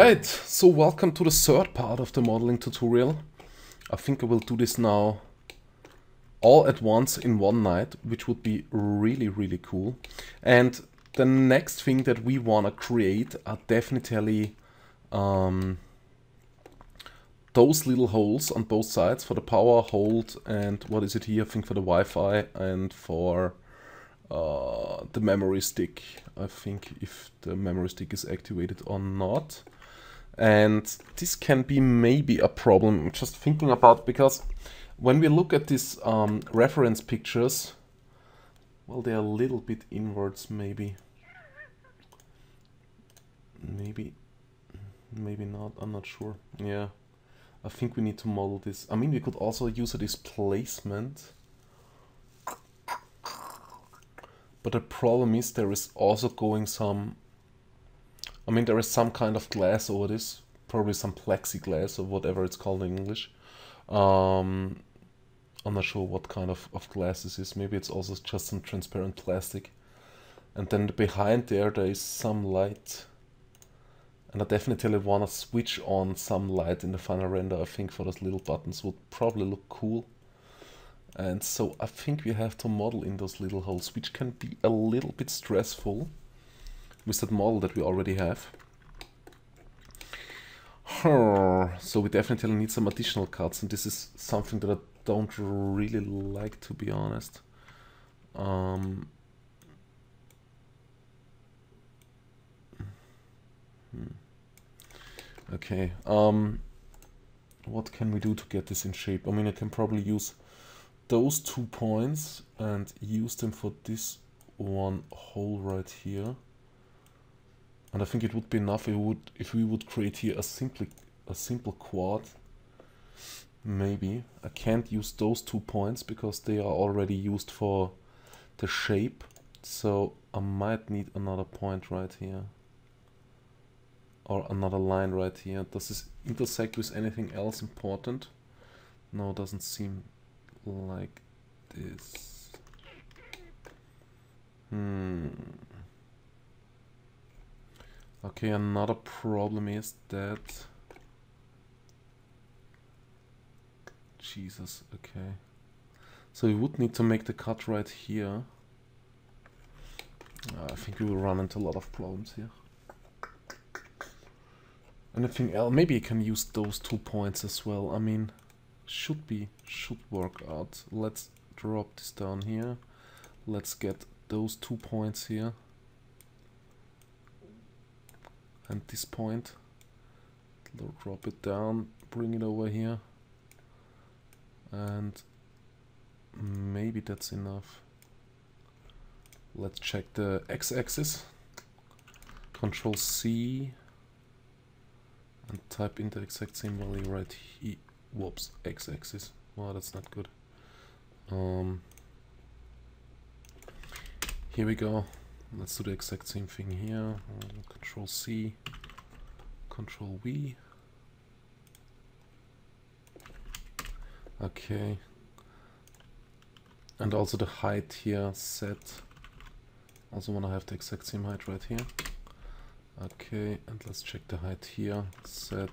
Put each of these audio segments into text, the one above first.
Alright, so welcome to the third part of the modeling tutorial. I think I will do this now all at once in one night, which would be really cool. And the next thing that we want to create are definitely those little holes on both sides for the power, hold, and what is it here? I think for the Wi-Fi and for the memory stick. I think if the memory stick is activated or not. And this can be maybe a problem. I'm just thinking about, because when we look at these reference pictures, well, they're a little bit inwards, maybe not, I'm not sure. Yeah, I think we need to model this. I mean, we could also use a displacement, but the problem is there is also going some, I mean, there is some kind of glass over this, probably some plexiglass or whatever it's called in English. I'm not sure what kind of glass this is. Maybe it's also just some transparent plastic. And then behind there is some light. And I definitely want to switch on some light in the final render. I think for those little buttons would probably look cool. And so I think we have to model in those little holes, which can be a little bit stressful with that model that we already have. So we definitely need some additional cuts, and this is something that I don't really like, to be honest. Okay, what can we do to get this in shape? I mean, I can probably use those 2 points and use them for this one hole right here. And I think it would be enough if we would create here a simple quad. Maybe I can't use those 2 points because they are already used for the shape. So I might need another point right here, or another line right here. Does this intersect with anything else important? No, it doesn't seem like this. Okay, another problem is that... Jesus, okay. So we would need to make the cut right here. I think we will run into a lot of problems here. Anything else? Maybe you can use those 2 points as well. I mean, should work out. Let's drop this down here. Let's get those 2 points here. And this point, drop it down, bring it over here, and maybe that's enough. Let's check the x-axis. Control C and type in the exact same value right here. Whoops, x-axis. Wow, that's not good. Here we go. Let's do the exact same thing here. Control C, Control V. Okay. And also the height here set. Also want to have the exact same height right here. Okay, and let's check the height here. Set.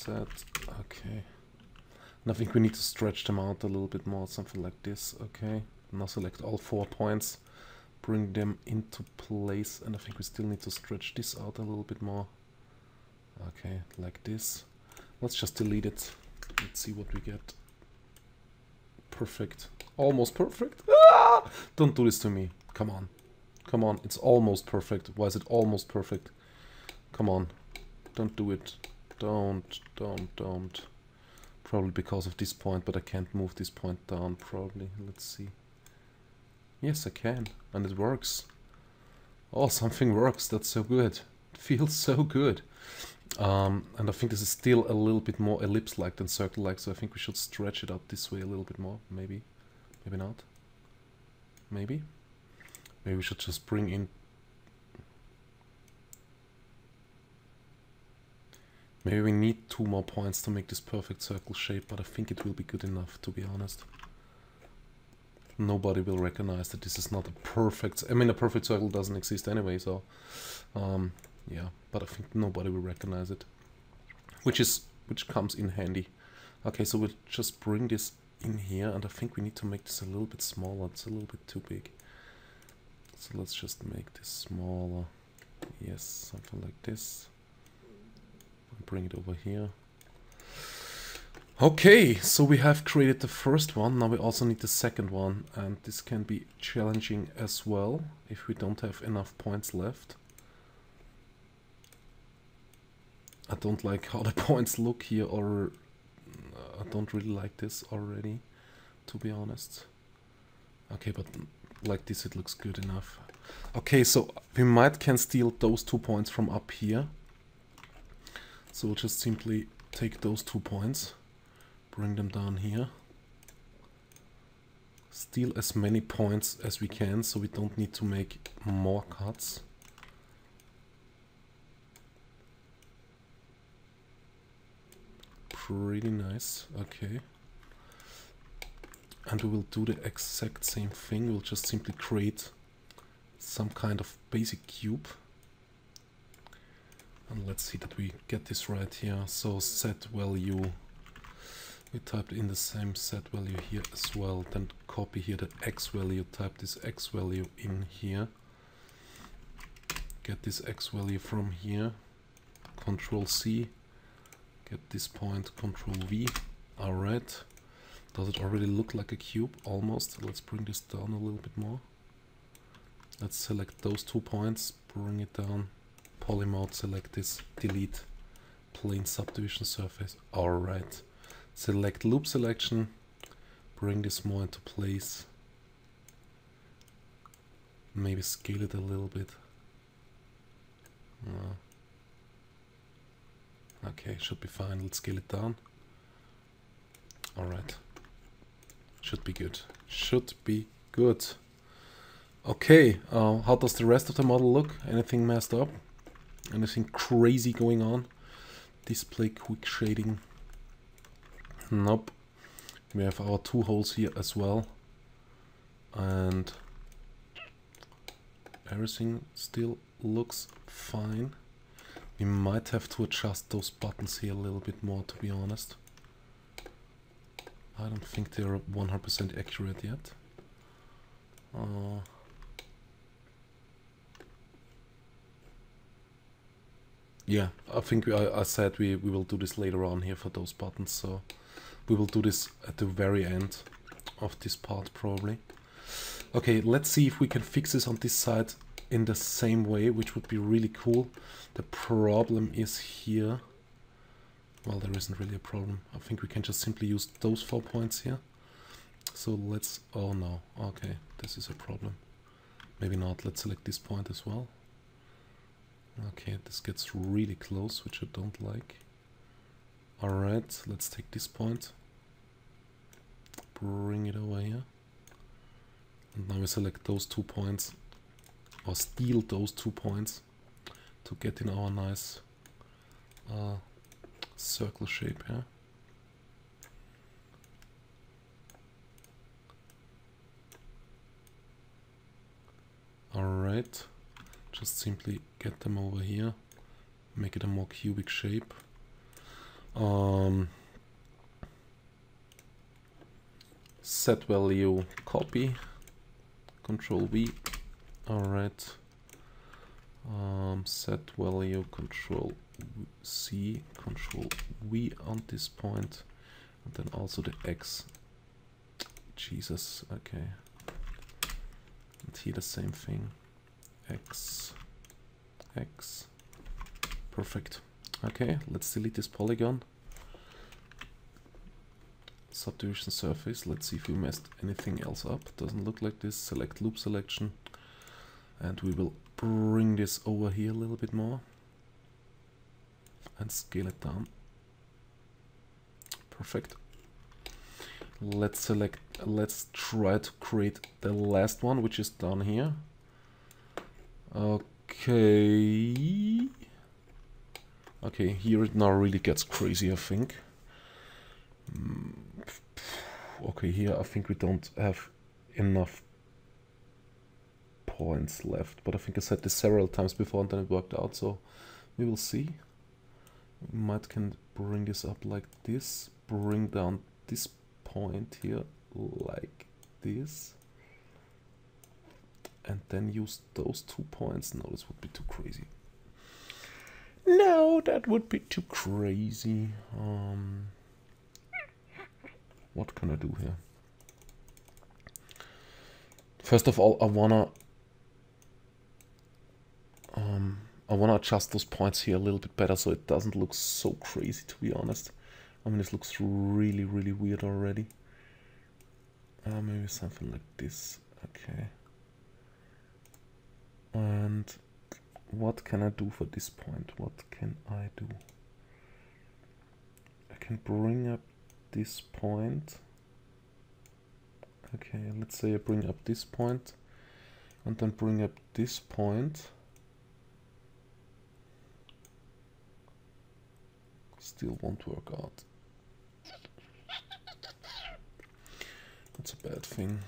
Okay. And I think we need to stretch them out a little bit more, something like this. Okay. Now select all 4 points. Bring them into place, and I think we still need to stretch this out a little bit more. Okay, like this. Let's just delete it. Let's see what we get. Perfect. Almost perfect. Ah! Don't do this to me. Come on. Come on. It's almost perfect. Why is it almost perfect? Come on. Don't do it. Don't. Probably because of this point, but I can't move this point down, probably. Let's see. Yes, I can, and it works. Oh, something works. That's so good. It feels so good. And I think this is still a little bit more ellipse-like than circle-like, so I think we should stretch it out this way a little bit more. Maybe. Maybe not. Maybe. Maybe we should just bring in... Maybe we need 2 more points to make this perfect circle shape, but I think it will be good enough, to be honest. Nobody will recognize that this is not a perfect... I mean, a perfect circle doesn't exist anyway, so... Yeah, but I think nobody will recognize it, which comes in handy. Okay, so we'll just bring this in here, and I think we need to make this a little bit smaller. It's a little bit too big. So let's just make this smaller. Yes, something like this. Bring it over here. Okay, so we have created the first one. Now we also need the second one, and this can be challenging as well if we don't have enough points left. I don't like how the points look here, or I don't really like this already, to be honest. Okay, but like this it looks good enough. Okay, so we can steal those 2 points from up here. So we'll just simply take those 2 points, bring them down here, steal as many points as we can so we don't need to make more cuts. Pretty nice, okay. And we will do the exact same thing. We'll just simply create some kind of basic cube. And let's see that we get this right here. So set value, we typed in the same set value here as well. Then copy here the x value, type this x value in here. Get this x value from here. Control C. Get this point, Control V. Alright. Does it already look like a cube? Almost. Let's bring this down a little bit more. Let's select those 2 points, bring it down. Poly mode, select this, delete plane subdivision surface. Alright. Select loop selection, bring this more into place. Maybe scale it a little bit. Okay, should be fine. Let's scale it down. Alright. Should be good. Should be good. Okay, how does the rest of the model look? Anything messed up? Anything crazy going on? Display quick shading. Nope. We have our 2 holes here as well. And everything still looks fine. We might have to adjust those buttons here a little bit more, to be honest. I don't think they're 100% accurate yet. Yeah, I think I said we will do this later on here for those buttons, so we will do this at the very end of this part probably. Okay, let's see if we can fix this on this side in the same way, which would be really cool. The problem is here. Well, there isn't really a problem. I think we can just simply use those 4 points here. So let's... oh no, okay, this is a problem. Maybe not. Let's select this point as well. Okay, this gets really close, which I don't like. Alright, let's take this point. Bring it over here. And now we select those 2 points. Or steal those 2 points to get in our nice circle shape here. Alright, just simply get them over here, make it a more cubic shape. Set value, copy, Control V. Alright. Set value, Control C, Control V on this point, and then also the X. Jesus, okay. And here the same thing. X, X. Perfect. Okay, let's delete this polygon. Subdivision surface. Let's see if we messed anything else up. Doesn't look like this. Select loop selection. And we will bring this over here a little bit more. And scale it down. Perfect. Let's try to create the last one, which is down here. Okay. Okay, here it now really gets crazy, I think. Okay, here I think we don't have enough points left, but I think I said this several times before and then it worked out, so we will see. We might can bring this up like this, bring down this point here like this, and then use those 2 points. No, this would be too crazy. No, that would be too crazy. What can I do here? First of all, I wanna adjust those points here a little bit better so it doesn't look so crazy, to be honest. I mean, this looks really, really weird already. Maybe something like this. Okay. And what can I do for this point? What can I do? I can bring up this point. Okay, let's say I bring up this point and then bring up this point. Still won't work out. That's a bad thing.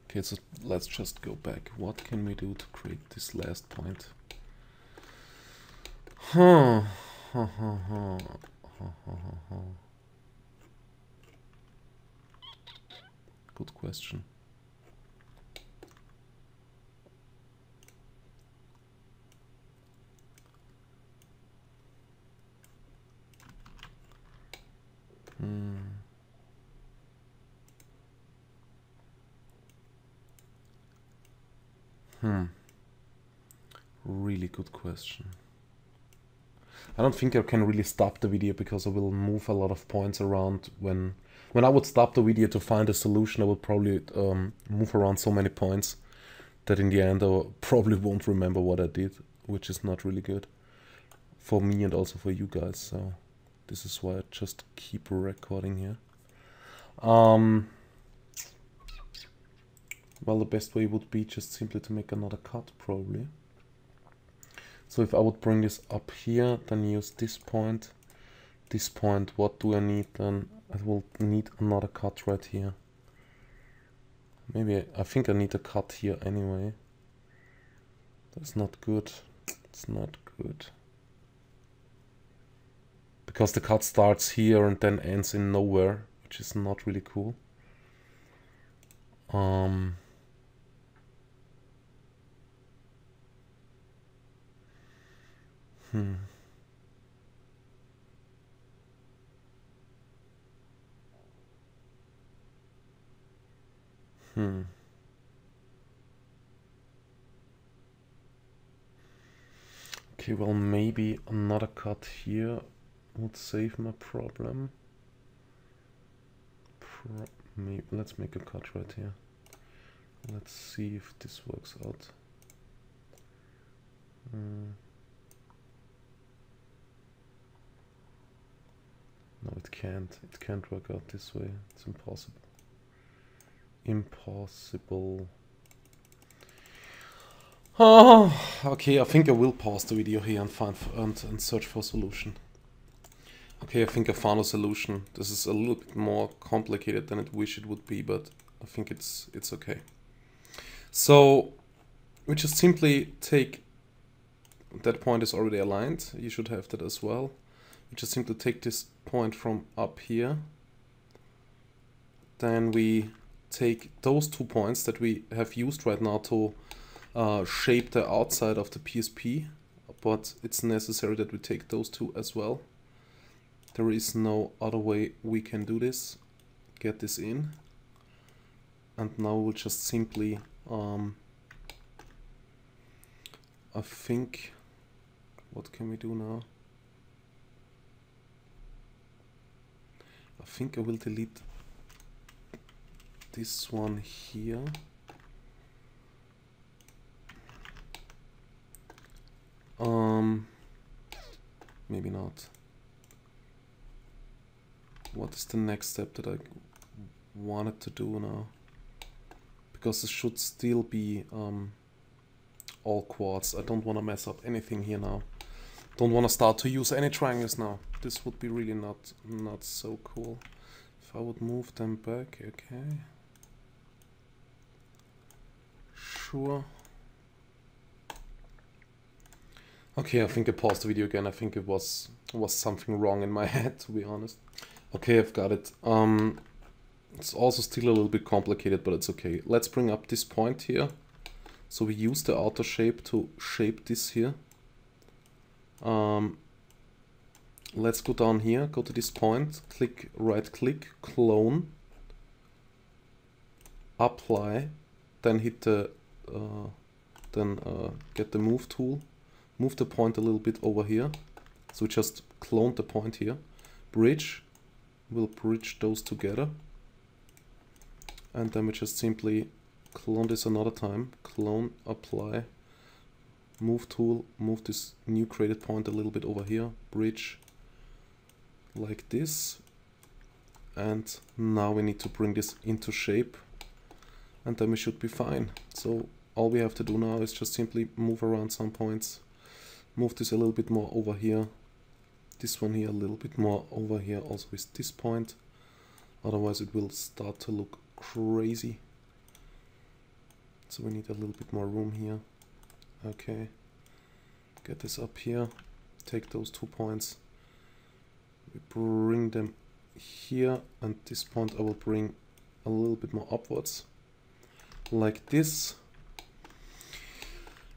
Okay, so let's just go back. What can we do to create this last point? Good question. Really good question. I don't think I can really stop the video because I will move a lot of points around. When I would stop the video to find a solution, I would probably move around so many points that in the end I probably won't remember what I did, which is not really good for me and also for you guys. So this is why I just keep recording here. Well, the best way would be just simply to make another cut, probably. So if I would bring this up here, then use this point, what do I need then? I will need another cut right here. Maybe, I think I need a cut here anyway. That's not good. It's not good. Because the cut starts here and then ends in nowhere, which is not really cool. Okay, well, maybe another cut here would save my problem. Maybe let's make a cut right here. Let's see if this works out. No, it can't. It can't work out this way. It's impossible. Impossible. Oh, okay, I think I will pause the video here and find and search for a solution. Okay, I think I found a solution. This is a little bit more complicated than I wish it would be, but I think it's okay. So we just simply take, that point is already aligned. You should have that as well. We just simply take this point from up here. Then we take those 2 points that we have used right now to shape the outside of the PSP, but it's necessary that we take those 2 as well. There is no other way we can do this. Get this in, and now we'll just simply I think, what can we do now? I think I will delete this one here. Maybe not. What is the next step that I wanted to do now? Because it should still be all quads. I don't want to mess up anything here now. Don't want to start to use any triangles now. This would be really not so cool. If I would move them back, okay. sure. Okay, I think I paused the video again. I think it was something wrong in my head, to be honest. Okay, I've got it. It's also still a little bit complicated, but it's okay. Let's bring up this point here. So we use the outer shape to shape this here. Let's go down here, go to this point, click, right click, clone, apply, then hit the, get the move tool, move the point a little bit over here. So we just cloned the point here. Bridge, we'll bridge those together. And then we just simply clone this another time, clone, apply, move tool, move this new created point a little bit over here, bridge, like this. And now we need to bring this into shape, and then we should be fine. So all we have to do now is just simply move around some points, move this a little bit more over here, this one here a little bit more over here, also with this point, otherwise it will start to look crazy. So we need a little bit more room here. Okay, get this up here, take those 2 points, we bring them here, and this point I will bring a little bit more upwards, like this.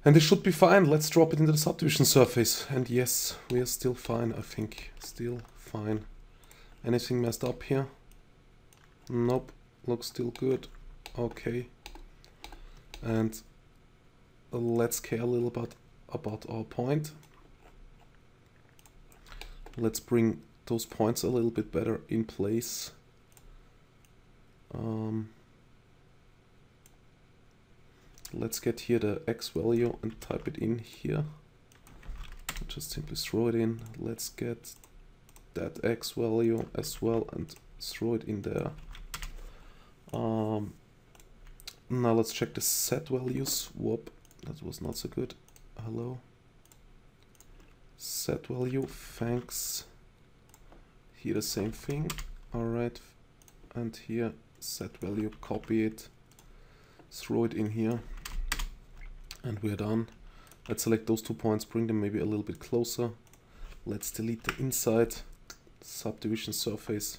And this should be fine. Let's drop it into the subdivision surface. And yes, we are still fine, I think. Still fine. Anything messed up here? Nope. Looks still good. Okay. And let's care a little bit about our point. Let's bring those points a little bit better in place. Let's get here the X value and type it in here. Just simply throw it in. Let's get that X value as well and throw it in there. Now let's check the set values. Whoop, that was not so good. Hello. Set value, thanks. Here the same thing. Alright. And here set value, copy it, throw it in here. And we're done. Let's select those 2 points, bring them maybe a little bit closer. Let's delete the inside, subdivision surface,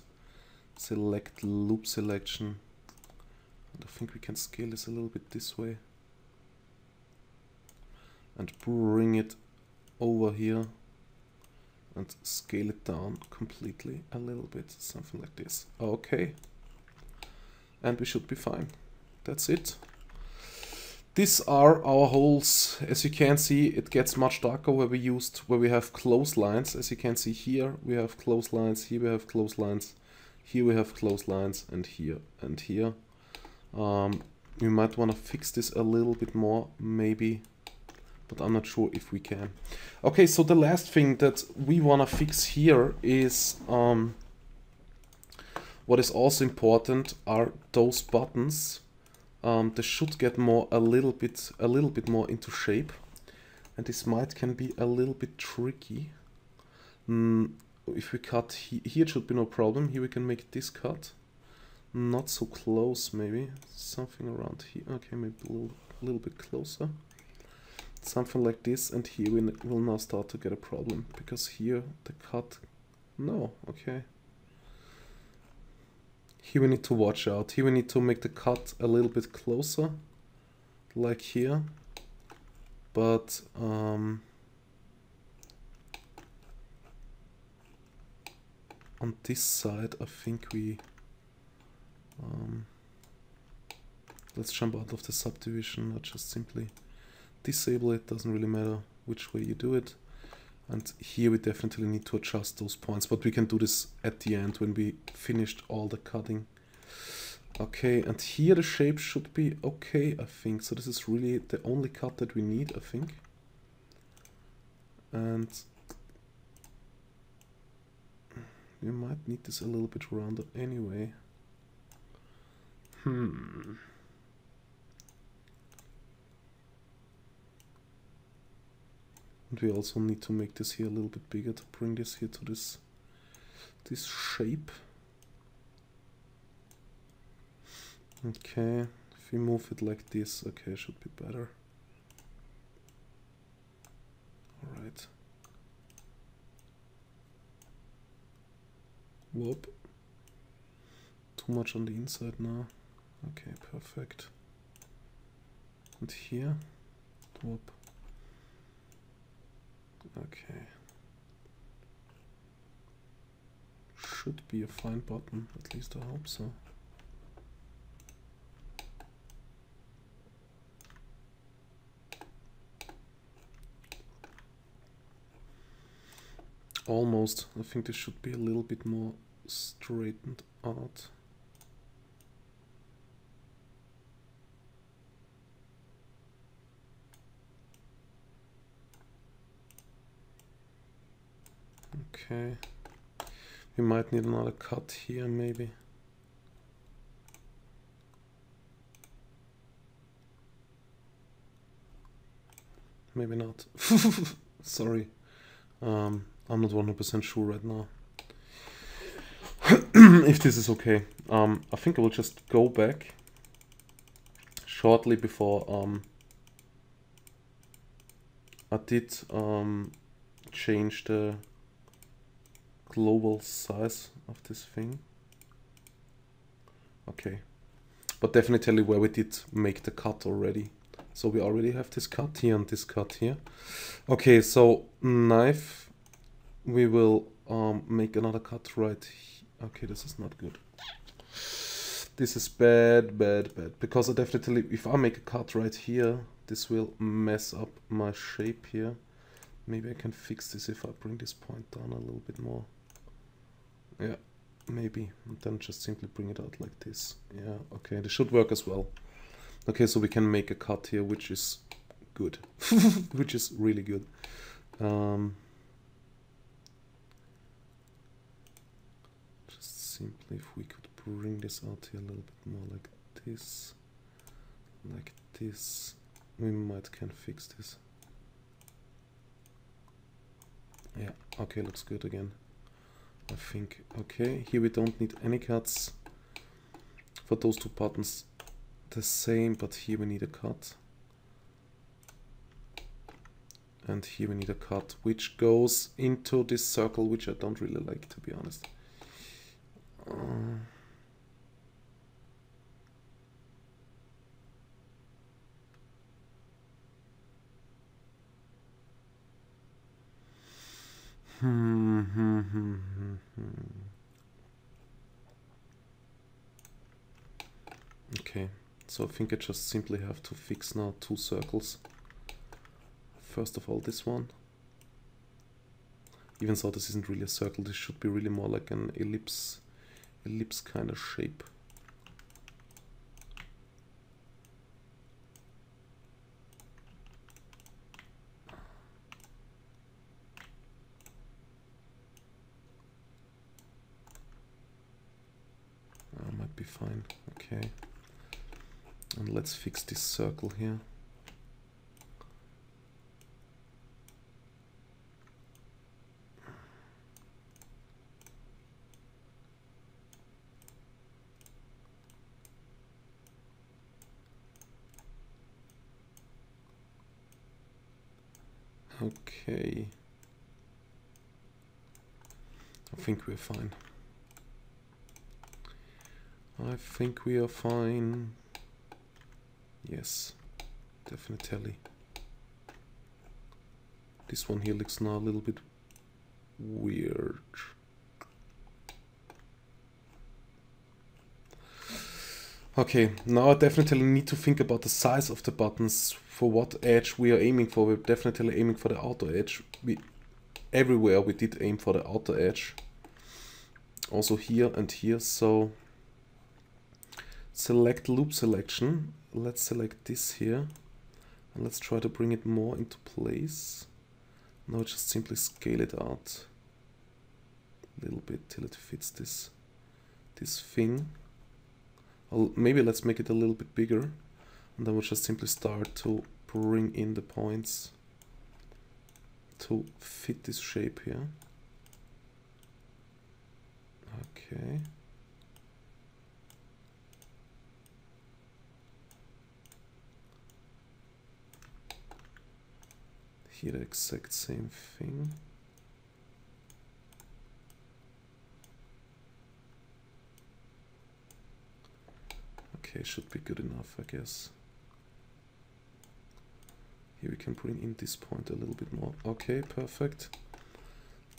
select loop selection. And I think we can scale this a little bit this way. And bring it over here and scale it down completely a little bit, something like this. Okay. And we should be fine. That's it. These are our holes. As you can see, it gets much darker where we have close lines. As you can see here, we have close lines. Here we have close lines. Here we have close lines, and here and here. We might want to fix this a little bit more, maybe, but I'm not sure if we can. Okay, so the last thing that we want to fix here is what is also important are those buttons. They should get a little bit more into shape, and this can be a little bit tricky. If we cut here, it should be no problem. Here we can make this cut, not so close, maybe something around here. Okay, maybe a little bit closer, something like this. And here we will now start to get a problem because here the cut. No, okay. Here we need to watch out. Here we need to make the cut a little bit closer, like here. But on this side, I think we let's jump out of the subdivision. Not just simply disable it. Doesn't really matter which way you do it. And here we definitely need to adjust those points, but we can do this at the end when we finished all the cutting. Okay, and here the shape should be okay, I think. So this is really the only cut that we need, I think. And we might need this a little bit rounded anyway. And we also need to make this here a little bit bigger to bring this here to this shape. Okay, I If we move it like this, okay, should be better. Alright. Whoop. Too much on the inside now. Okay, perfect. And here. Whoop. Okay. Should be a fine button, at least I hope so. Almost. I think this should be a little bit more straightened out. Okay. We might need another cut here, maybe. Maybe not. Sorry. I'm not 100% sure right now if this is okay. I think I will just go back shortly before I did change the global size of this thing. Okay, but definitely tell you where we did make the cut already. So we already have this cut here and this cut here. Okay, so knife. We will make another cut right here. Okay, this is not good. This is bad, bad, bad. Because I definitely, if I make a cut right here, this will mess up my shape here. Maybe I can fix this if I bring this point down a little bit more. Yeah, maybe. And then just simply bring it out like this. Yeah, okay, this should work as well. Okay, so we can make a cut here, which is good. Which is really good. Simply, if we could bring this out here a little bit more like this, we might can fix this. Yeah, okay, looks good again. I think, okay, here we don't need any cuts for those two buttons, the same, but here we need a cut. And here we need a cut, which goes into this circle, which I don't really like, to be honest. Okay, so I think I just simply have to fix now two circles. First of all, this one. Even though this isn't really a circle, this should be really more like an ellipse kind of shape. Might be fine. Okay. And let's fix this circle here. Okay. I think we're fine. I think we are fine. Yes, definitely. This one here looks now a little bit weird. Okay, now I definitely need to think about the size of the buttons, for what edge we are aiming for. We're definitely aiming for the outer edge. Everywhere we did aim for the outer edge. Also here and here, so select loop selection. Let's select this here. And let's try to bring it more into place. Now just simply scale it out a little bit till it fits this thing. Maybe let's make it a little bit bigger, and then we'll just simply start to bring in the points to fit this shape here. Okay. Here the exact same thing. Okay, should be good enough, I guess. Here we can bring in this point a little bit more. Okay, perfect.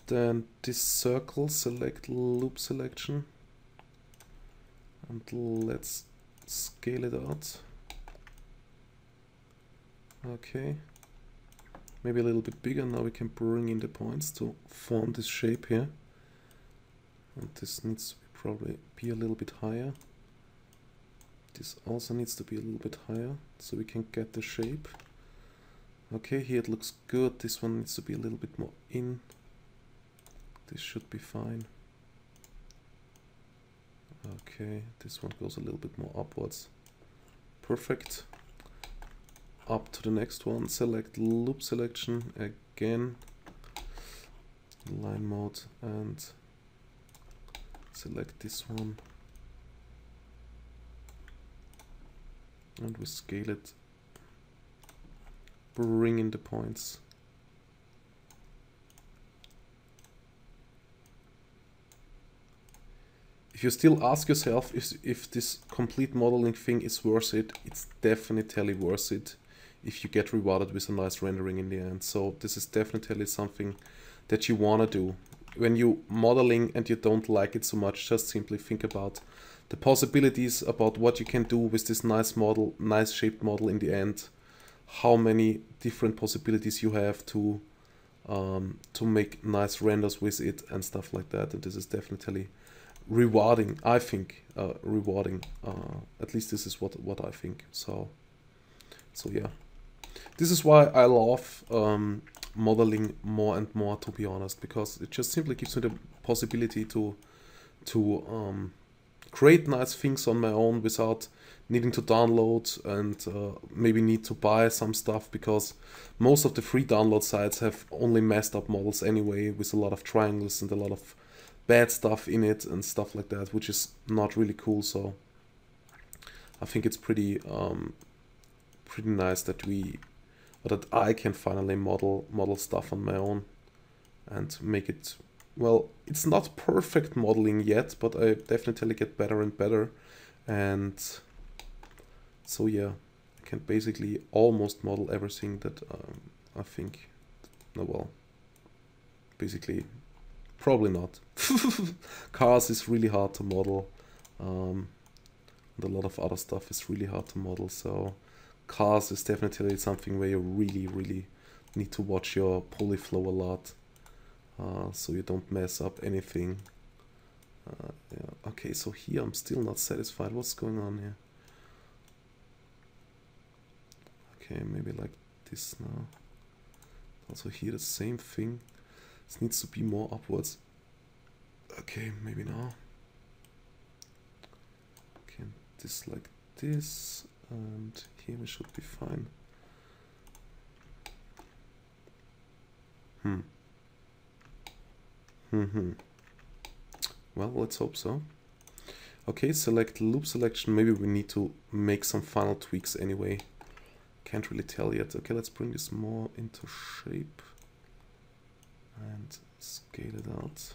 Then this circle, select loop selection. And let's scale it out. Okay. Maybe a little bit bigger. Now we can bring in the points to form this shape here. And this needs to probably be a little bit higher. This also needs to be a little bit higher so we can get the shape. Okay, here it looks good. This one needs to be a little bit more in. This should be fine. Okay, this one goes a little bit more upwards. Perfect. Up to the next one. Select loop selection again. Line mode and select this one. And we scale it. Bring in the points. If you still ask yourself if this complete modeling thing is worth it, it's definitely worth it if you get rewarded with a nice rendering in the end. So this is definitely something that you want to do. When you're modeling and you don't like it so much, just simply think about the possibilities, about what you can do with this nice model, nice shaped model in the end. How many different possibilities you have to make nice renders with it and stuff like that. And this is definitely rewarding, I think. Rewarding. At least this is what I think. So yeah. This is why I love modeling more and more, to be honest, because it just simply gives me the possibility to create nice things on my own without needing to download and maybe need to buy some stuff, because most of the free download sites have only messed up models anyway, with a lot of triangles and a lot of bad stuff in it and stuff like that, which is not really cool. So I think it's pretty nice that I can finally model stuff on my own and make it. Well, it's not perfect modeling yet, but I definitely get better and better. And so yeah, I can basically almost model everything that I think, no, well, basically, probably not. Cars is really hard to model, and a lot of other stuff is really hard to model, so cars is definitely something where you really need to watch your polyflow a lot. So you don't mess up anything. Yeah. Okay, so here I'm still not satisfied. What's going on here? Okay, maybe like this now. Also here the same thing. This needs to be more upwards. Okay, maybe now. Okay, this like this, and here we should be fine. Well, let's hope so. Okay, select loop selection. Maybe we need to make some final tweaks anyway. Can't really tell yet. Okay, let's bring this more into shape and scale it out.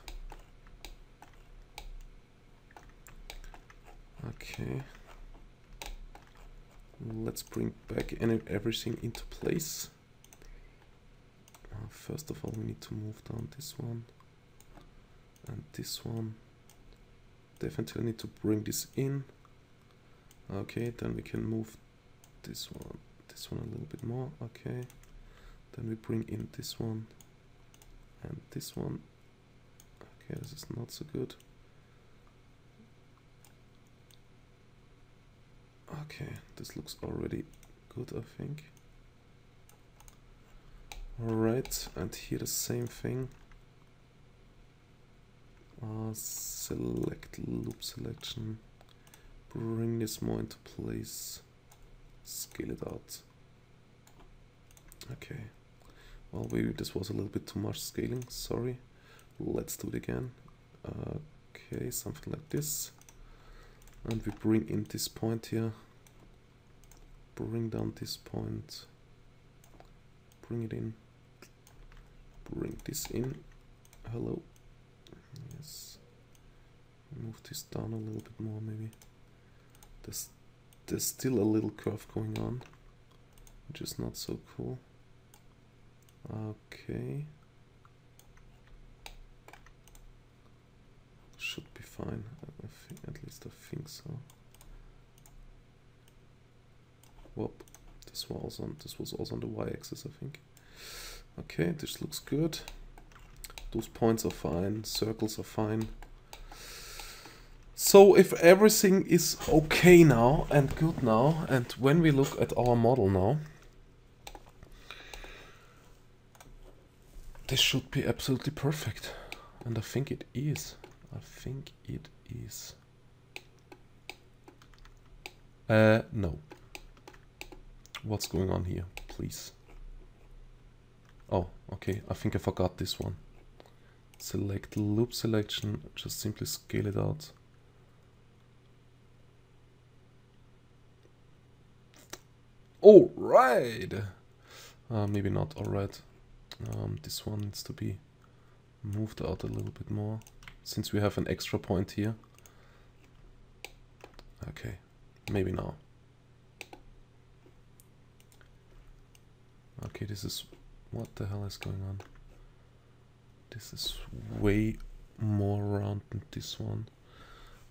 Okay. Let's bring back everything into place. First of all, we need to move down this one and this one. Definitely need to bring this in. Okay, then we can move this one a little bit more. Okay, then we bring in this one and this one. Okay, this is not so good. Okay, this looks already good, I think. Alright, and here the same thing. Select loop selection. Bring this more into place. Scale it out. Okay. Well, maybe this was a little bit too much scaling. Sorry. Let's do it again. Okay, something like this. And we bring in this point here. Bring down this point. Bring it in. bring this in. Hello. Yes. Move this down a little bit more, maybe. There's still a little curve going on, which is not so cool. Okay. Should be fine. At least I think so. Whoop. This was also on the y-axis, I think. Okay, this looks good. Those points are fine. Circles are fine. So if everything is okay now and good now, and when we look at our model now, this should be absolutely perfect. And I think it is. I think it is. No. What's going on here, please? Oh, okay. I think I forgot this one. Select loop selection. Just simply scale it out. All right. Maybe not. All right. This one needs to be moved out a little bit more, since we have an extra point here. Okay, maybe now. Okay, this is... what the hell is going on? This is way more round than this one.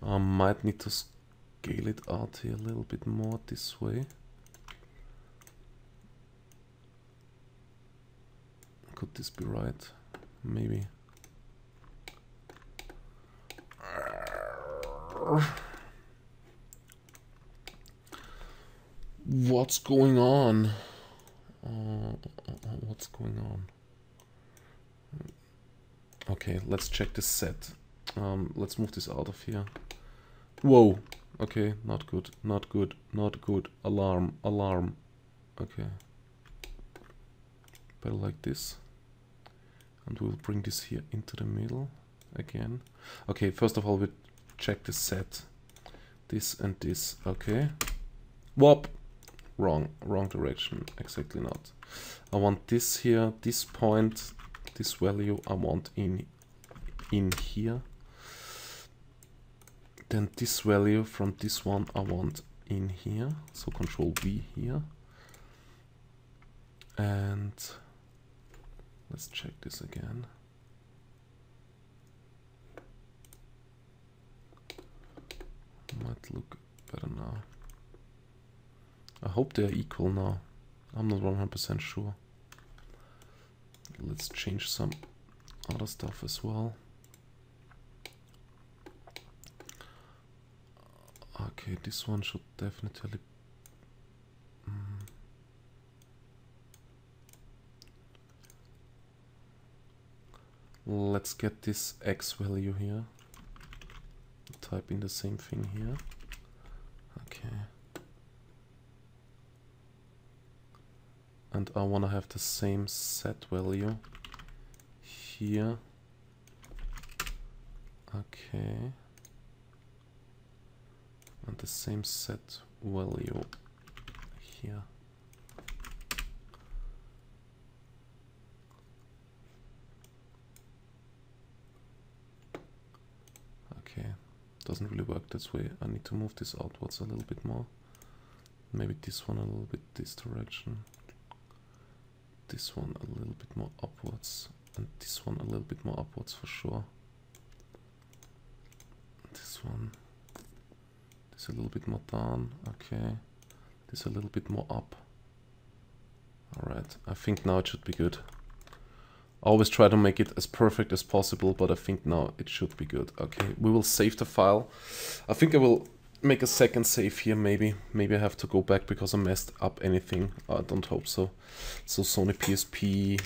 Might need to scale it out here a little bit more this way. Could this be right? Maybe. What's going on? What's going on? Okay, let's check this set. Let's move this out of here. Whoa. Okay, not good, not good, not good. Alarm, alarm. Okay. Better like this. And we'll bring this here into the middle again. Okay, first of all, we check the set. This and this. Okay. Whoop. Wrong direction. Exactly not. I want this here, this point, this value I want in here. Then this value from this one I want in here. So Control V here. And let's check this again. Might look better now. I hope they are equal now. I'm not 100% sure. Let's change some other stuff as well. Okay, this one should definitely... Let's get this X value here. Type in the same thing here. Okay. And I want to have the same set value here. Okay. And the same set value here. Okay, doesn't really work this way. I need to move this outwards a little bit more. Maybe this one a little bit this direction. This one a little bit more upwards. And this one a little bit more upwards for sure. This one. This a little bit more down. Okay. This a little bit more up. Alright, I think now it should be good. I always try to make it as perfect as possible, but I think now it should be good. Okay, we will save the file. I think I will make a second save here, maybe. Maybe I have to go back because I messed up anything. I don't hope so. So Sony PSP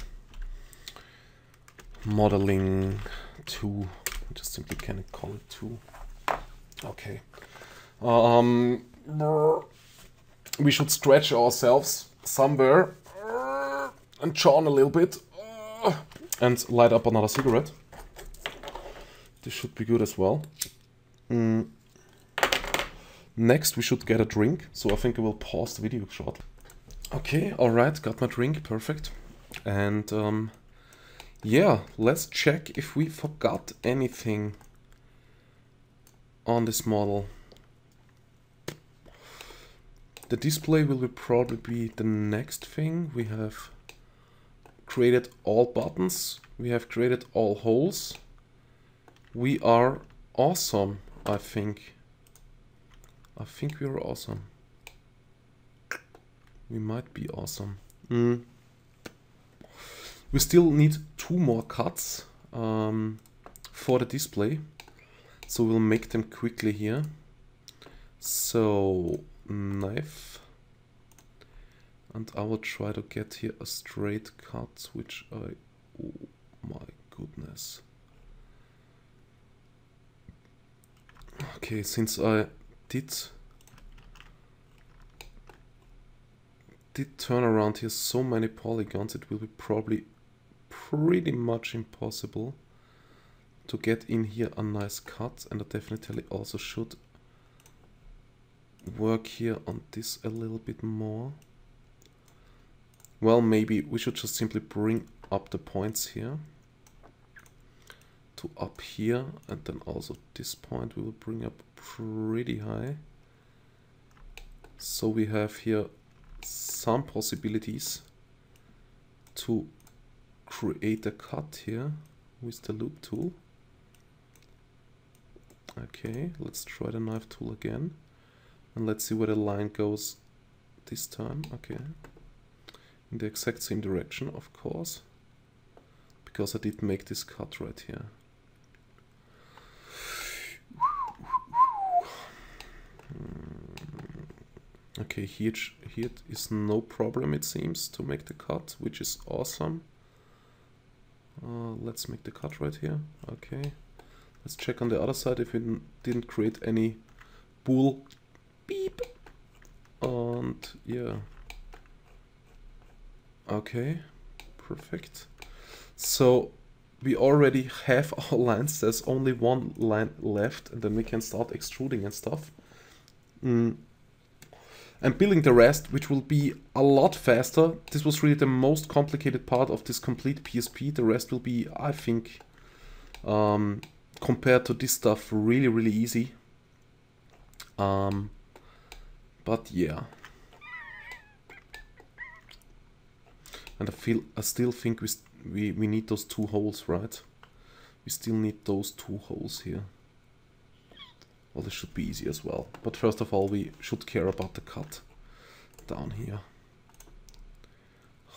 modeling 2. Just simply can call it 2. Okay. We should stretch ourselves somewhere and yawn a little bit. And light up another cigarette. This should be good as well. Next we should get a drink, so I think I will pause the video shortly. Okay, alright, got my drink, perfect. And Yeah, let's check if we forgot anything on this model. The display will probably be the next thing. We have created all buttons. We have created all holes. We are awesome, I think. I think we are awesome. We might be awesome. We still need 2 more cuts for the display. So we'll make them quickly here. So, knife. And I will try to get here a straight cut, which I... Oh my goodness. Okay, since I did turn around here so many polygons, it will be probably pretty much impossible to get in here a nice cut, and I definitely also should work here on this a little bit more. Well, maybe we should just simply bring up the points here to up here, and then also this point we will bring up pretty high. So we have here some possibilities to create a cut here with the loop tool. Okay, let's try the knife tool again, and let's see where the line goes this time. Okay, in the exact same direction, of course, because I did make this cut right here. Okay, here is no problem, it seems, to make the cut, which is awesome. Let's make the cut right here. Okay, let's check on the other side if we didn't create any bool beep. And yeah. Okay, perfect. So we already have our lines. There's only one line left, and then we can start extruding and stuff. And building the rest, which will be a lot faster. This was really the most complicated part of this complete PSP. The rest will be, I think, compared to this stuff, really, really easy. But yeah. And I still think we need those 2 holes, right? We still need those 2 holes here. Well, this should be easy as well. But first of all, we should care about the cut down here.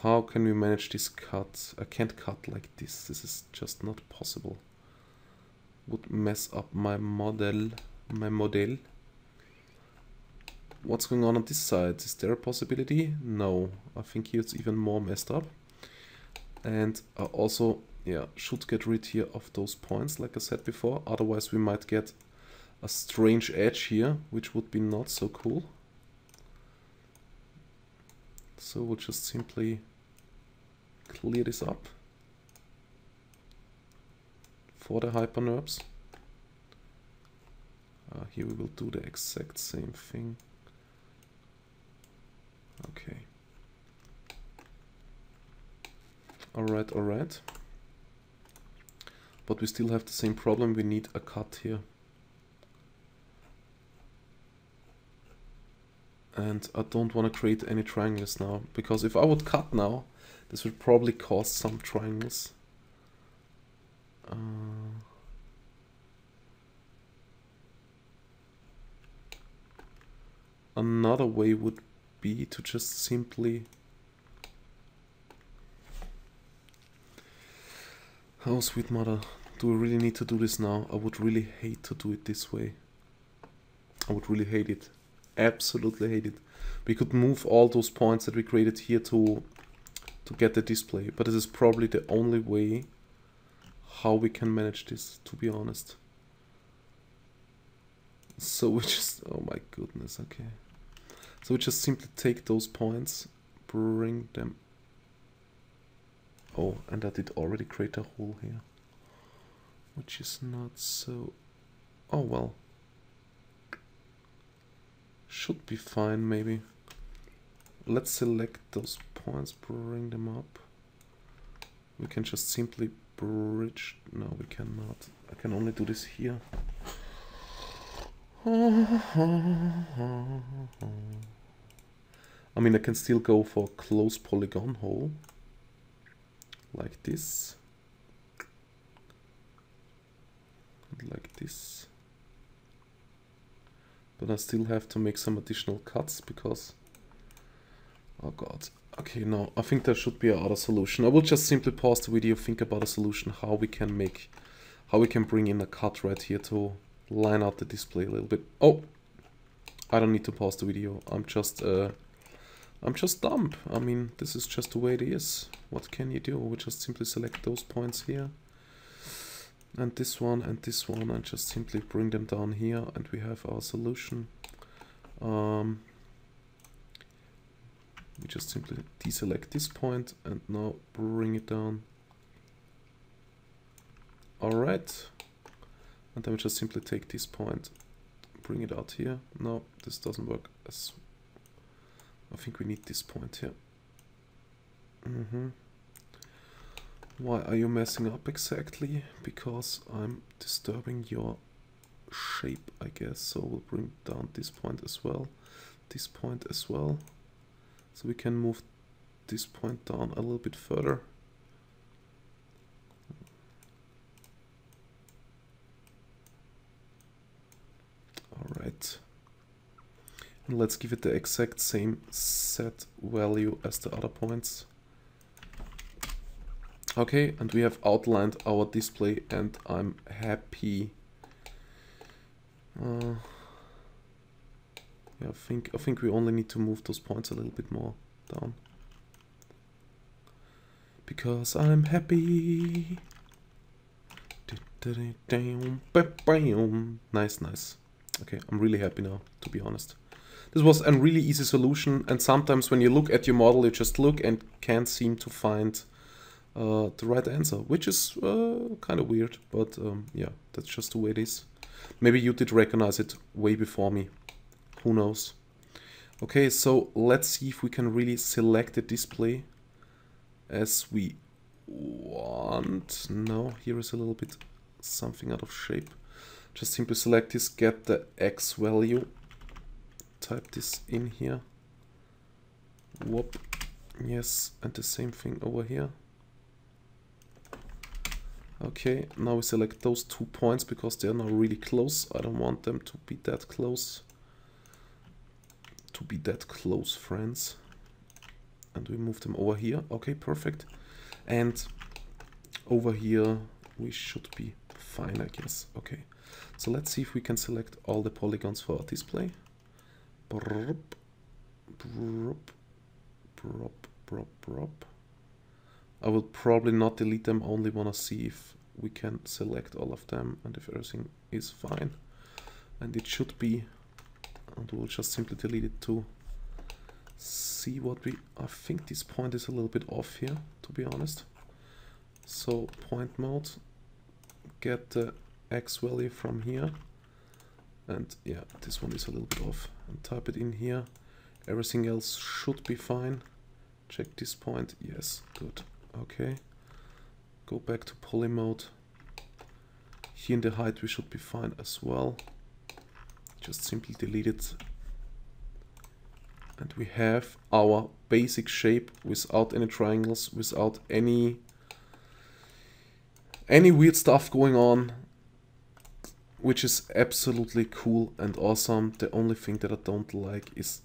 How can we manage this cut? I can't cut like this. This is just not possible. Would mess up my model. What's going on this side? Is there a possibility? No. I think here it's even more messed up. And I also, yeah, should get rid here of those points, like I said before. Otherwise, we might get a strange edge here, which would be not so cool. So we'll just simply clear this up for the hypernerps. Here we will do the exact same thing. Okay. Alright, alright. But we still have the same problem, we need a cut here. And I don't want to create any triangles now, because if I would cut now, this would probably cause some triangles. Another way would be to just simply... Oh, sweet mother, do we really need to do this now? I would really hate to do it this way. I would really hate it. Absolutely hate it. We could move all those points that we created here to get the display, but this is probably the only way how we can manage this, to be honest. So we just, oh my goodness, okay. So we just simply take those points, bring them. Oh, and I did already create a hole here, which is not so, oh well. Should be fine, maybe. Let's select those points, bring them up. We can just simply bridge. No, we cannot. I can only do this here. I mean, I can still go for a close polygon hole. Like this. And like this. But I still have to make some additional cuts because... Oh god. Okay, no, I think there should be another solution. I will just simply pause the video, think about a solution, how we can bring in a cut right here to line out the display a little bit. Oh! I don't need to pause the video. I'm just dumb. I mean, this is just the way it is. What can you do? We just simply select those points here. And this one, and just simply bring them down here, and we have our solution. We just simply deselect this point, and now bring it down. Alright. And then we just simply take this point, bring it out here. No, this doesn't work. I think we need this point here. Why are you messing up exactly? Because I'm disturbing your shape, I guess. So we'll bring down this point as well. This point as well. So we can move this point down a little bit further. Alright. And let's give it the exact same set value as the other points. Okay, and we have outlined our display, and I'm happy. Yeah, I think we only need to move those points a little bit more down. Because I'm happy. Nice, nice. Okay, I'm really happy now, to be honest. This was a really easy solution, and sometimes when you look at your model, you just look and can't seem to find the right answer, which is kind of weird, but yeah, that's just the way it is. Maybe you did recognize it way before me. Who knows? Okay, so let's see if we can really select the display as we want. No, here is a little bit something out of shape. Just simply select this, get the X value, type this in here. Whoop. Yes, and the same thing over here. Okay, now we select those 2 points because they're now really close. I don't want them to be that close. Friends. And we move them over here. Okay, perfect. And over here we should be fine, I guess. Okay, so let's see if we can select all the polygons for our display. I will probably not delete them, only want to see if we can select all of them and if everything is fine. And it should be. And we'll just simply delete it to see what we... I think this point is a little bit off here, to be honest. So point mode, get the X value from here. And yeah, this one is a little bit off. And type it in here. Everything else should be fine. Check this point. Yes, good. Okay. Go back to poly mode. Here in the height we should be fine as well. Just simply delete it. And we have our basic shape without any triangles, without any weird stuff going on, which is absolutely cool and awesome. The only thing that I don't like is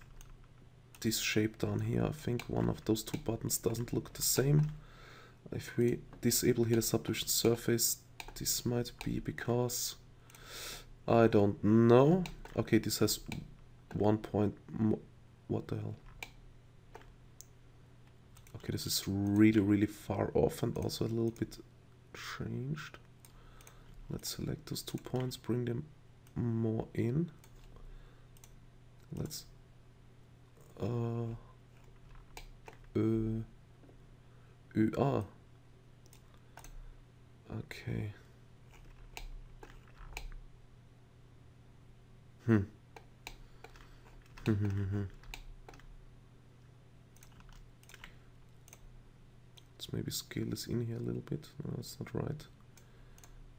this shape down here. I think one of those 2 buttons doesn't look the same. If we disable here the subdivision surface, this might be because I don't know. Okay, this has 1 point. What the hell? Okay, this is really far off and also a little bit changed. Let's select those 2 points, bring them more in. Let's okay. Let's maybe scale this in here a little bit. No, that's not right.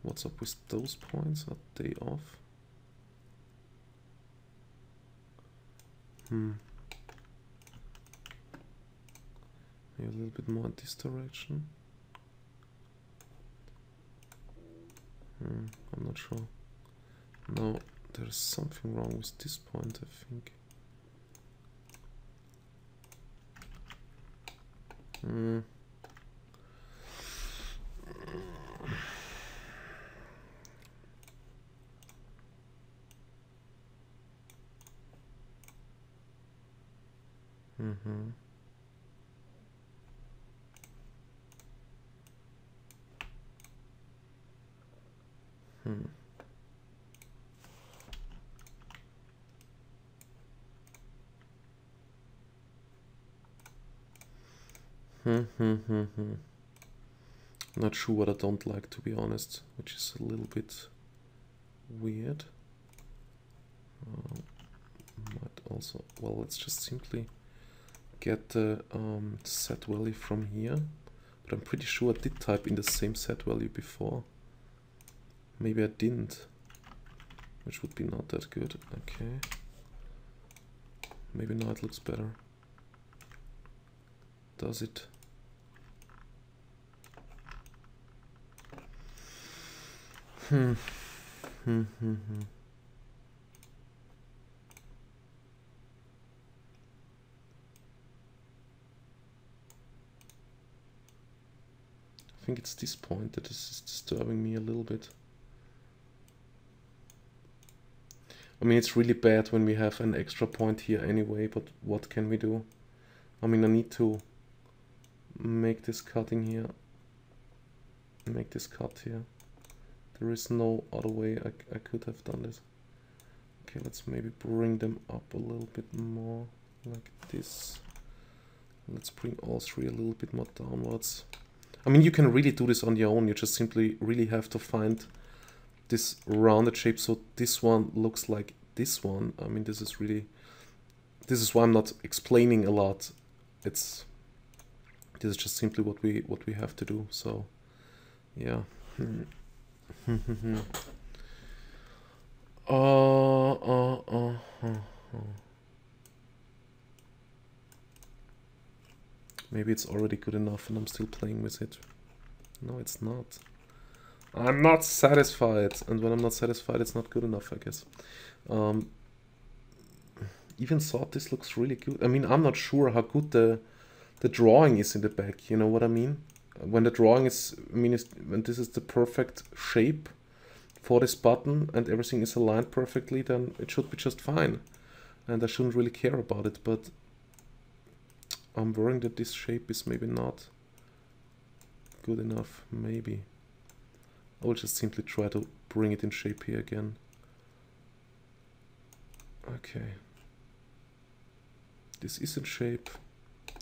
What's up with those points? Are they off? Maybe a little bit more in this direction. I'm not sure. No, there's something wrong with this point, I think. Not sure what I don't like, to be honest, which is a little bit weird. Might also, well, let's just simply get the set value from here. But I'm pretty sure I did type in the same set value before. Maybe I didn't, which would be not that good. Okay. Maybe now it looks better. Does it? I think it's this point that is disturbing me a little bit. I mean, it's really bad when we have an extra point here anyway, but what can we do? I mean, I need to make this cutting here, make this cut here. There is no other way I could have done this. Okay, let's maybe bring them up a little bit more, like this. Let's bring all three a little bit more downwards. I mean, you can really do this on your own. You just simply really have to find this rounded shape so this one looks like this one. I mean, this is why I'm not explaining a lot. This is just simply what we have to do. So yeah. Maybe it's already good enough and I'm still playing with it. No, it's not. I'm not satisfied, and when I'm not satisfied, it's not good enough, I guess. Even thought this looks really good. I mean, I'm not sure how good the drawing is in the back, you know what I mean? When the drawing is, I mean, when this is the perfect shape for this button and everything is aligned perfectly, then it should be just fine. And I shouldn't really care about it, but I'm worrying that this shape is maybe not good enough, maybe. I will just simply try to bring it in shape here again. Okay. This is in shape.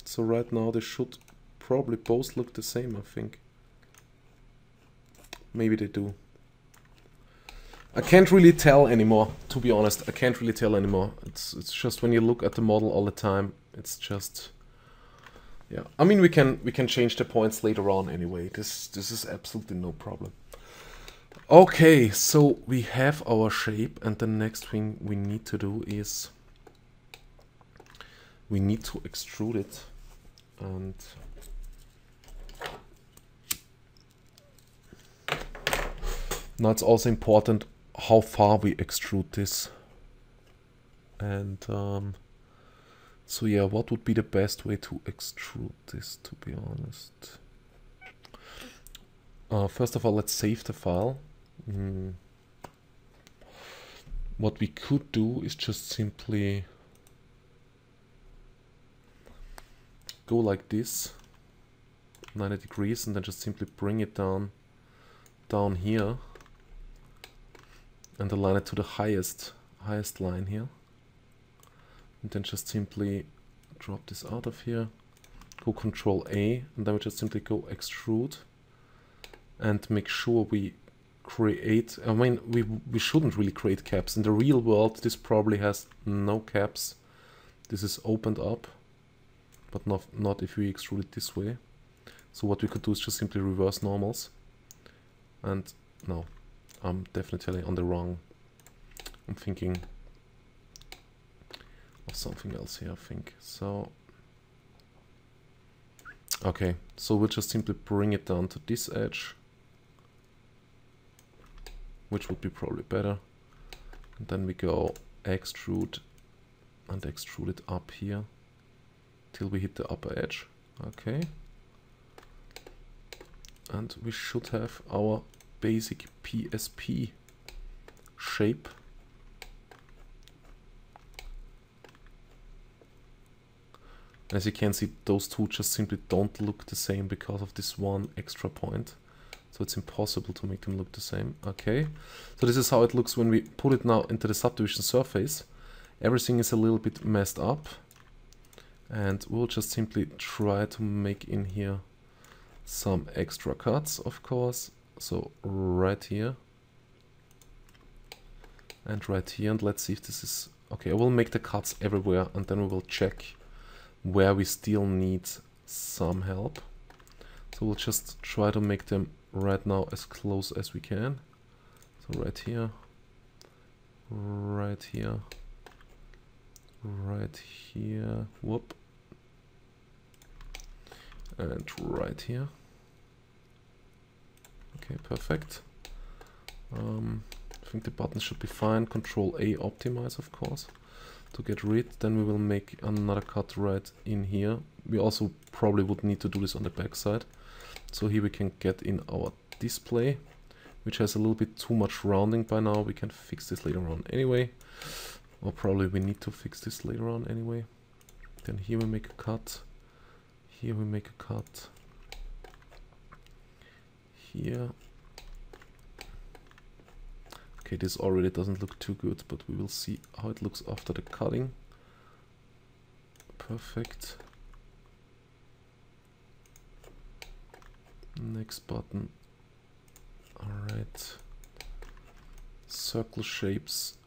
So right now they should probably both look the same, I think. Maybe they do. I can't really tell anymore, to be honest. I can't really tell anymore. It's just when you look at the model all the time, it's just, yeah. I mean, we can change the points later on anyway. This is absolutely no problem. Okay, so we have our shape, and the next thing we need to do is we need to extrude it. And now it's also important how far we extrude this. And so yeah, what would be the best way to extrude this, to be honest? First of all, let's save the file. What we could do is just simply go like this, 90 degrees, and then just simply bring it down here and align it to the highest line here, and then just simply drop this out of here, go Control A, and then we just simply go extrude and make sure we create, I mean, we shouldn't really create caps. In the real world, this probably has no caps. This is opened up, but not if we extrude it this way. So what we could do is just simply reverse normals. And no, I'm definitely on the wrong. I'm thinking of something else here, I think. So, okay, so we'll just simply bring it down to this edge, which would be probably better. And then we go extrude and extrude it up here till we hit the upper edge. Okay. And we should have our basic PSP shape. As you can see, those two just simply don't look the same because of this one extra point. So it's impossible to make them look the same. Okay, so this is how it looks when we put it now into the subdivision surface. Everything is a little bit messed up. And we'll just simply try to make in here some extra cuts, of course. So right here. And right here. And let's see if this is... Okay, I will make the cuts everywhere and then we will check where we still need some help. So we'll just try to make them right now as close as we can. So right here, right here, right here, whoop, and right here. Okay, perfect. I think the buttons should be fine. Control A, optimize, of course, to get rid. Then we will make another cut right in here. We also probably would need to do this on the back side. So here we can get in our display, which has a little bit too much rounding by now. We can fix this later on anyway. Or probably we need to fix this later on anyway. Then here we make a cut. Here we make a cut. Here. Okay, this already doesn't look too good, but we will see how it looks after the cutting. Perfect. Next button. Alright. Circle shapes.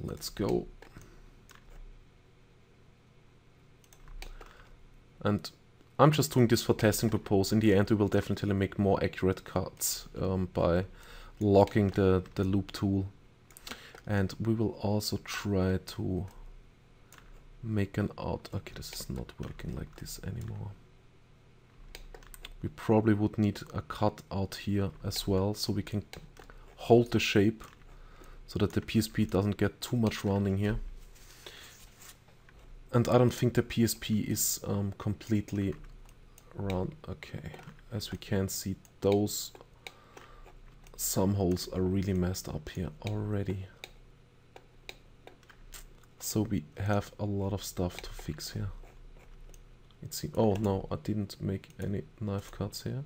Let's go. And I'm just doing this for testing purpose. In the end, we will definitely make more accurate cuts by locking the loop tool. And we will also try to make an out. Okay, this is not working like this anymore. We probably would need a cut out here as well, so we can hold the shape so that the PSP doesn't get too much rounding here. And I don't think the PSP is completely round. Okay, as we can see, those some holes are really messed up here already. So we have a lot of stuff to fix here. Oh no, I didn't make any knife cuts here.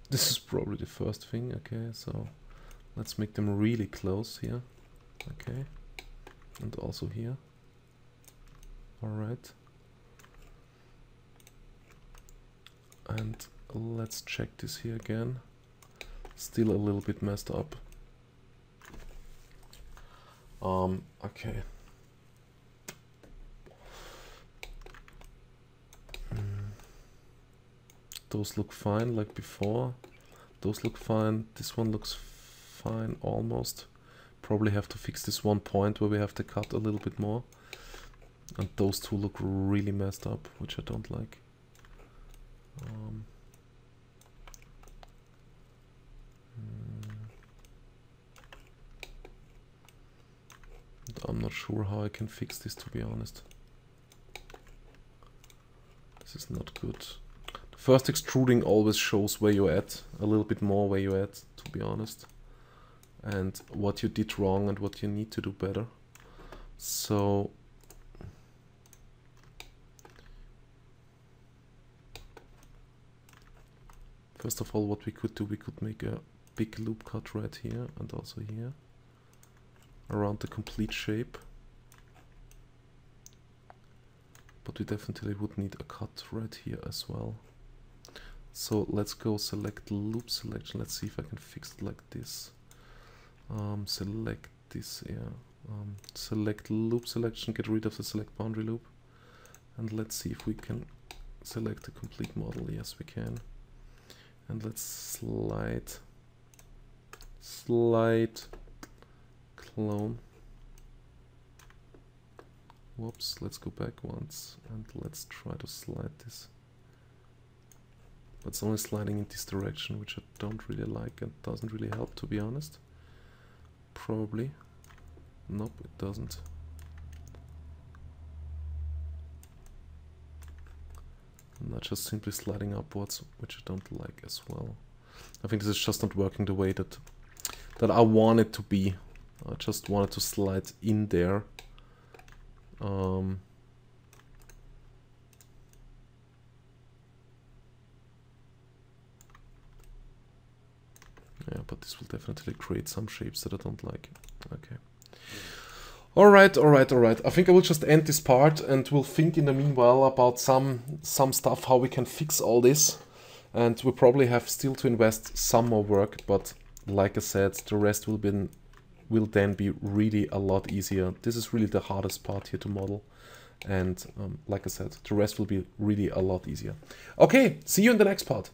This is probably the first thing. Okay, so let's make them really close here. Okay, and also here. Alright. And let's check this here again. Still a little bit messed up. Okay. Those look fine like before. Those look fine. This one looks fine almost. Probably have to fix this one point where we have to cut a little bit more. And those two look really messed up, which I don't like. I'm not sure how I can fix this, to be honest. This is not good. The first extruding always shows where you're at, a little bit more where you're at, to be honest. And what you did wrong and what you need to do better. So first of all, what we could do, we could make a big loop cut right here and also here around the complete shape. But we definitely would need a cut right here as well. So let's go select loop selection. Let's see if I can fix it like this. Select this here. Select loop selection, get rid of the select boundary loop. And let's see if we can select the complete model? Yes, we can. And let's slide clone. Whoops, let's go back once and let's try to slide this. But it's only sliding in this direction, which I don't really like and doesn't really help, to be honest. Probably. Nope, it doesn't. Not just simply sliding upwards, which I don't like as well. I think this is just not working the way that I want it to be. I just wanted to slide in there. Yeah, but this will definitely create some shapes that I don't like. Okay. Alright. I think I will just end this part and we'll think in the meanwhile about some stuff, how we can fix all this. And we'll probably have still to invest some more work, but like I said, the rest will then be really a lot easier. This is really the hardest part here to model. And like I said, the rest will be really a lot easier. Okay, see you in the next part.